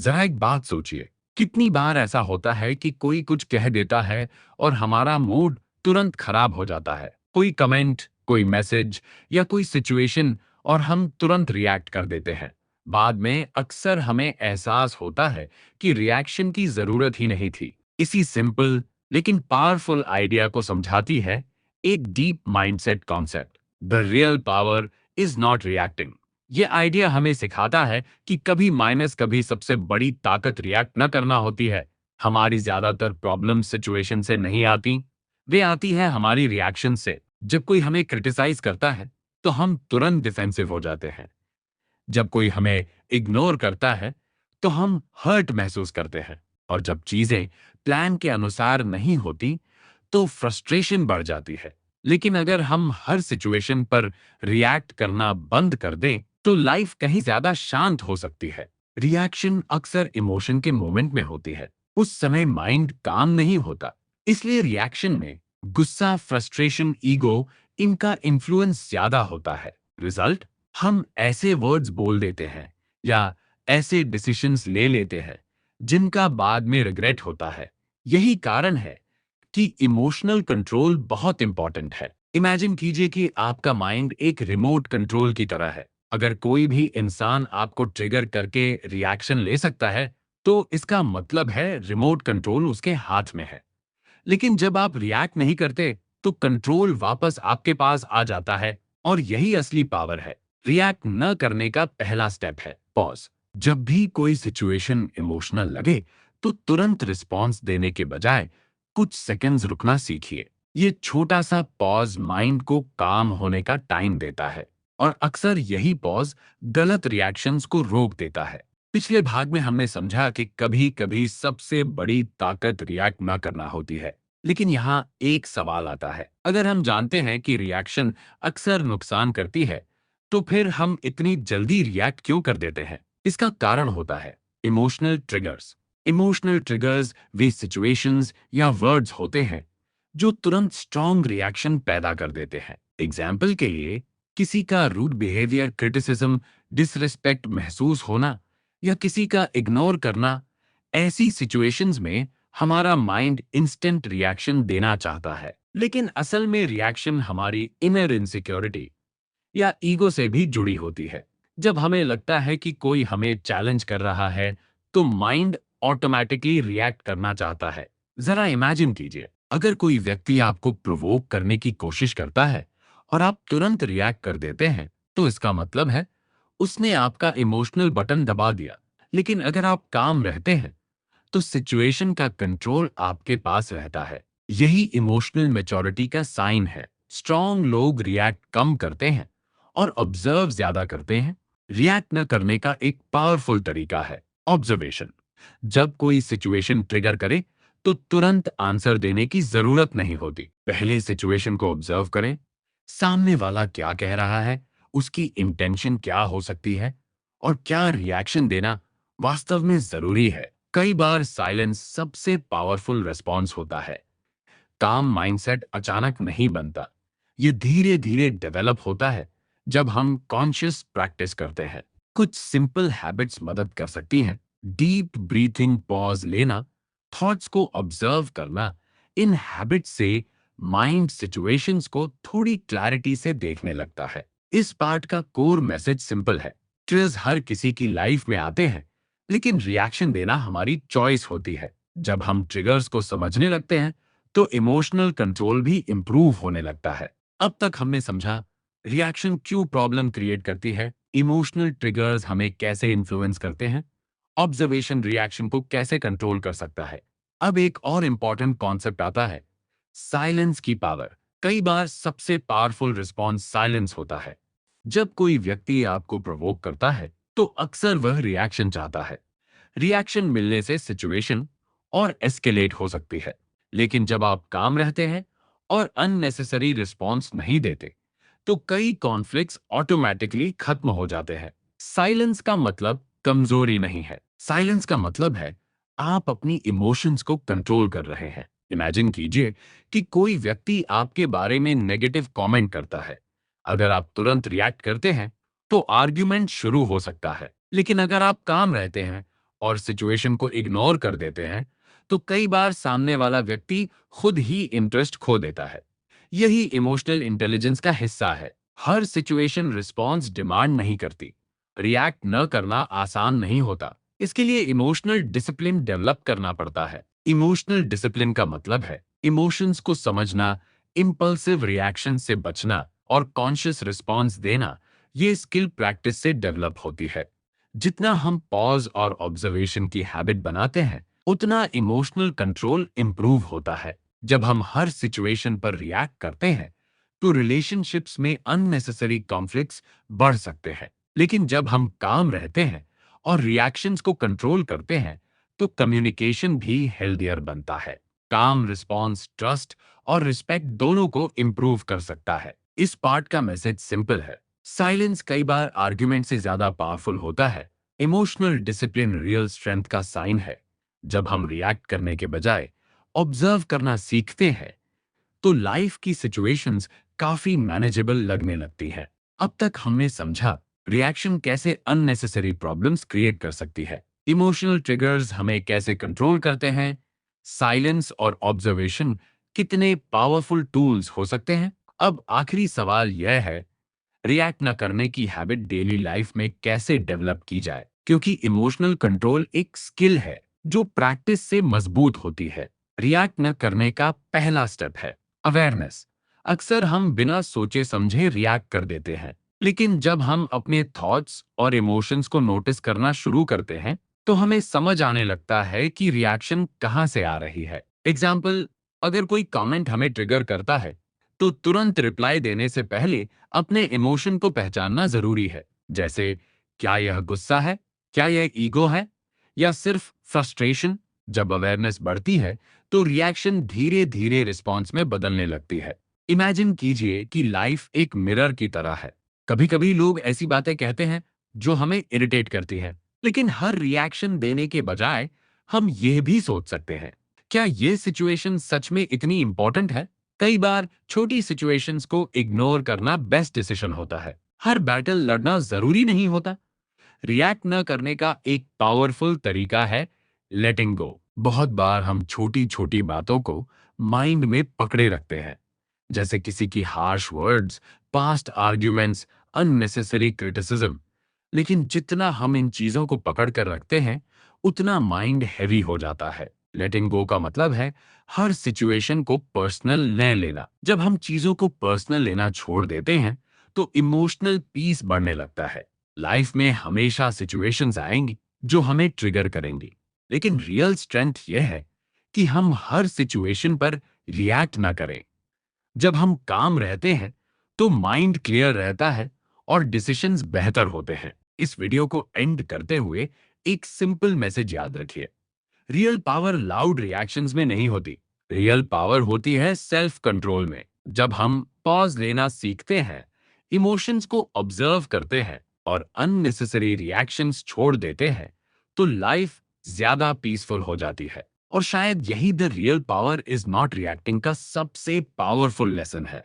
जरा एक बात सोचिए, कितनी बार ऐसा होता है कि कोई कुछ कह देता है और हमारा मूड तुरंत खराब हो जाता है। कोई कमेंट, कोई मैसेज या कोई सिचुएशन और हम तुरंत रिएक्ट कर देते हैं। बाद में अक्सर हमें एहसास होता है कि रिएक्शन की जरूरत ही नहीं थी। इसी सिंपल लेकिन पावरफुल आइडिया को समझाती है एक deep mindset concept. The real power is not reacting. ये आइडिया हमें सिखाता है कि कभी माइनस कभी सबसे बड़ी ताकत रिएक्ट न करना होती है। हमारी ज्यादातर प्रॉब्लम सिचुएशन से नहीं आती, वे आती है हमारी रिएक्शन से। जब कोई हमें क्रिटिसाइज करता है तो हम तुरंत डिफेंसिव हो जाते हैं। जब कोई हमें इग्नोर करता है तो हम हर्ट महसूस करते हैं। और जब चीजें प्लान के अनुसार नहीं होती तो फ्रस्ट्रेशन बढ़ जाती है। लेकिन अगर हम हर सिचुएशन पर रिएक्ट करना बंद कर दें तो लाइफ कहीं ज्यादा शांत हो सकती है। रिएक्शन अक्सर इमोशन के मोमेंट में होती है। उस समय माइंड काम नहीं होता। इसलिए रिएक्शन में गुस्सा, फ्रस्ट्रेशन, ईगो, इनका इन्फ्लुएंस ज्यादा होता है। रिजल्ट, हम ऐसे वर्ड्स बोल देते हैं या ऐसे डिसीजंस ले लेते हैं जिनका बाद में रिग्रेट होता है। यही कारण है कि इमोशनल कंट्रोल बहुत इंपॉर्टेंट है। इमेजिन कीजिए कि आपका माइंड एक रिमोट कंट्रोल की तरह है। अगर कोई भी इंसान आपको ट्रिगर करके रिएक्शन ले सकता है तो इसका मतलब है रिमोट कंट्रोल उसके हाथ में है। लेकिन जब आप रिएक्ट नहीं करते तो कंट्रोल वापस आपके पास आ जाता है। और यही असली पावर है। रिएक्ट न करने का पहला स्टेप है पॉज। जब भी कोई सिचुएशन इमोशनल लगे तो तुरंत रिस्पॉन्स देने के बजाय कुछ सेकंड्स रुकना सीखिए। ये छोटा सा पॉज माइंड को काम होने का टाइम देता है। और अक्सर यही पॉज गलत रिएक्शंस को रोक देता है। पिछले भाग में हमने समझा कि कभी कभी सबसे बड़ी ताकत रिएक्ट ना करना होती है। लेकिन यहाँ एक सवाल आता है, अगर हम जानते हैं कि रिएक्शन अक्सर नुकसान करती है तो फिर हम इतनी जल्दी रिएक्ट क्यों कर देते हैं? इसका कारण होता है इमोशनल ट्रिगर्स। इमोशनल ट्रिगर्स वे सिचुएशंस या वर्ड्स होते हैं जो तुरंत स्ट्रॉन्ग रिएक्शन पैदा कर देते हैं। एग्जाम्पल के लिए, किसी का रूड बिहेवियर, क्रिटिसिज्म, डिसरिस्पेक्ट महसूस होना या किसी का इग्नोर करना। ऐसी सिचुएशंस में हमारा माइंड इंस्टेंट रिएक्शन देना चाहता है, लेकिन असल में रिएक्शन हमारी इनर इनसिक्योरिटी या ईगो से भी जुड़ी होती है। जब हमें लगता है कि कोई हमें चैलेंज कर रहा है तो माइंड ऑटोमेटिकली रिएक्ट करना चाहता है। जरा इमेजिन कीजिए, अगर कोई व्यक्ति आपको प्रोवोक करने की कोशिश करता है और आप तुरंत रिएक्ट कर देते हैं तो इसका मतलब है उसने आपका इमोशनल बटन दबा दिया। लेकिन अगर आप काम रहते हैं तो सिचुएशन का कंट्रोल आपके पास रहता है। यही इमोशनल मैच्योरिटी का साइन है। स्ट्रॉन्ग लोग रिएक्ट कम करते हैं और ऑब्जर्व ज्यादा करते हैं। रिएक्ट न करने का एक पावरफुल तरीका है ऑब्जर्वेशन। जब कोई सिचुएशन ट्रिगर करे तो तुरंत आंसर देने की जरूरत नहीं होती। पहले सिचुएशन को ऑब्जर्व करें। सामने वाला क्या कह रहा है, उसकी इंटेंशन क्या हो सकती है और क्या रिएक्शन देना वास्तव में जरूरी है। कई बार साइलेंस सबसे पावरफुल रिस्पॉन्स होता है। काम माइंडसेट अचानक नहीं बनता, ये धीरे धीरे डेवलप होता है जब हम कॉन्शियस प्रैक्टिस करते हैं। कुछ सिंपल हैबिट्स मदद कर सकती हैं। डीप ब्रीथिंग, पॉज लेना, थॉट्स को ऑब्जर्व करना। इन हैबिट्स से माइंड सिचुएशंस को थोड़ी क्लैरिटी से देखने लगता है। इस पार्ट का कोर मैसेज सिंपल है। ट्रिगर्स हर किसी की लाइफ में आते हैं, लेकिन रिएक्शन देना हमारी चॉइस होती है। जब हम ट्रिगर्स को समझने लगते हैं तो इमोशनल कंट्रोल भी इंप्रूव होने लगता है। अब तक हमने समझा रिएक्शन क्यों प्रॉब्लम क्रिएट करती है, इमोशनल ट्रिगर्स हमें कैसे इन्फ्लुएंस करते हैं, ऑब्जर्वेशन रिएक्शन को कैसे कंट्रोल कर सकता है। अब एक और इंपॉर्टेंट कॉन्सेप्ट आता है, साइलेंस की पावर। कई बार सबसे पावरफुल रिस्पॉन्स साइलेंस होता है। जब कोई व्यक्ति आपको प्रोवोक करता है तो अक्सर वह रिएक्शन चाहता है। रिएक्शन मिलने से सिचुएशन और एस्केलेट हो सकती है। लेकिन जब आप काम रहते हैं और अननेसेसरी रिस्पॉन्स नहीं देते तो कई कॉन्फ्लिक्ट्स ऑटोमेटिकली खत्म हो जाते हैं। साइलेंस का मतलब कमजोरी नहीं है। साइलेंस का मतलब है आप अपनी इमोशंस को कंट्रोल कर रहे हैं। इमेजिन कीजिए कि कोई व्यक्ति आपके बारे में नेगेटिव कमेंट करता है। अगर आप तुरंत रिएक्ट करते हैं तो आर्ग्यूमेंट शुरू हो सकता है। लेकिन अगर आप काम रहते हैं और सिचुएशन को इग्नोर कर देते हैं, तो कई बार सामने वाला व्यक्ति खुद ही इंटरेस्ट खो देता है। यही इमोशनल इंटेलिजेंस का हिस्सा है। हर सिचुएशन रिस्पॉन्स डिमांड नहीं करती। रिएक्ट न करना आसान नहीं होता। इसके लिए इमोशनल डिसिप्लिन डेवलप करना पड़ता है। इमोशनल डिसिप्लिन का मतलब है इमोशंस को समझना, इम्पल्सिव रिएक्शन से बचना और कॉन्शियस रिस्पॉन्स देना। ये स्किल प्रैक्टिस से डेवलप होती है। जितना हम पॉज और ऑब्जर्वेशन की हैबिट बनाते हैं, उतना इमोशनल कंट्रोल इंप्रूव होता है। जब हम हर सिचुएशन पर रिएक्ट करते हैं, तो रिलेशनशिप्स में अननेसेसरी कॉन्फ्लिक्ट्स बढ़ सकते हैं। लेकिन जब हम काम रहते हैं और रिएक्शंस को कंट्रोल करते हैं, तो कम्युनिकेशन भी हेल्दियर बनता है। काम रिस्पॉन्स ट्रस्ट और रिस्पेक्ट दोनों को इंप्रूव कर सकता है। इस पार्ट का मैसेज सिंपल है। साइलेंस कई बार आर्ग्यूमेंट से ज्यादा पावरफुल होता है। इमोशनल डिसिप्लिन रियल स्ट्रेंथ का साइन है। जब हम रिएक्ट करने के बजाय ऑब्जर्व करना सीखते हैं, तो लाइफ की सिचुएशंस काफी मैनेजेबल लगने लगती है। अब तक हमने समझा रिएक्शन कैसे अननेसेसरी प्रॉब्लम्स क्रिएट कर सकती है, इमोशनल ट्रिगर्स हमें कैसे कंट्रोल करते हैं, साइलेंस और ऑब्जर्वेशन कितने पावरफुल टूल्स हो सकते हैं। अब आखिरी सवाल यह है, रिएक्ट न करने की हैबिट डेली लाइफ में कैसे डेवलप की जाए, क्योंकि इमोशनल कंट्रोल एक स्किल है जो प्रैक्टिस से मजबूत होती है। रिएक्ट न करने का पहला स्टेप है अवेयरनेस। अक्सर हम बिना सोचे समझे रिएक्ट कर देते हैं, लेकिन जब हम अपने थॉट्स और इमोशंस को नोटिस करना शुरू करते हैं, तो हमें समझ आने लगता है कि रिएक्शन कहाँ से आ रही है। एग्जाम्पल, अगर कोई कमेंट हमें ट्रिगर करता है, तो तुरंत रिप्लाई देने से पहले अपने इमोशन को पहचानना जरूरी है। जैसे, क्या यह गुस्सा है, क्या यह ईगो है, या सिर्फ फ्रस्ट्रेशन। जब अवेयरनेस बढ़ती है, तो रिएक्शन धीरे धीरे रिस्पॉन्स में बदलने लगती है। इमेजिन कीजिए कि लाइफ एक मिरर की तरह है। कभी कभी लोग ऐसी बातें कहते हैं जो हमें इरिटेट करती है, लेकिन हर रिएक्शन देने के बजाय हम यह भी सोच सकते हैं, क्या यह सिचुएशन सच में इतनी इंपॉर्टेंट है। कई बार छोटी सिचुएशंस को इग्नोर करना बेस्ट डिसीजन होता है। हर बैटल लड़ना जरूरी नहीं होता। रिएक्ट न करने का एक पावरफुल तरीका है लेटिंग गो। बहुत बार हम छोटी छोटी बातों को माइंड में पकड़े रखते हैं, जैसे किसी की harsh words, past arguments, unnecessary criticism. लेकिन जितना हम इन चीजों को पकड़ कर रखते हैं, उतना माइंड हैवी हो जाता है। लेटिंग गो का मतलब है हर सिचुएशन को पर्सनल न लेना। जब हम चीजों को पर्सनल लेना छोड़ देते हैं, तो इमोशनल पीस बढ़ने लगता है। लाइफ में हमेशा सिचुएशंस आएंगी जो हमें ट्रिगर करेंगी, लेकिन रियल स्ट्रेंथ यह है कि हम हर सिचुएशन पर रिएक्ट ना करें। जब हम काम रहते हैं, तो माइंड क्लियर रहता है और डिसीशंस बेहतर होते हैं। इस वीडियो को एंड करते हुए एक सिंपल मैसेज याद रखिए। रियल पावर लाउड रिएक्शंस में नहीं होती। रियल पावर होती है सेल्फ कंट्रोल में। जब हम पॉज लेना सीखते हैं, इमोशंस को ऑब्जर्व करते हैं और अननेसेसरी रिएक्शंस छोड़ देते हैं, तो लाइफ ज्यादा पीसफुल हो जाती है। और शायद यही the real power is not reacting का सबसे पावरफुल लेसन है।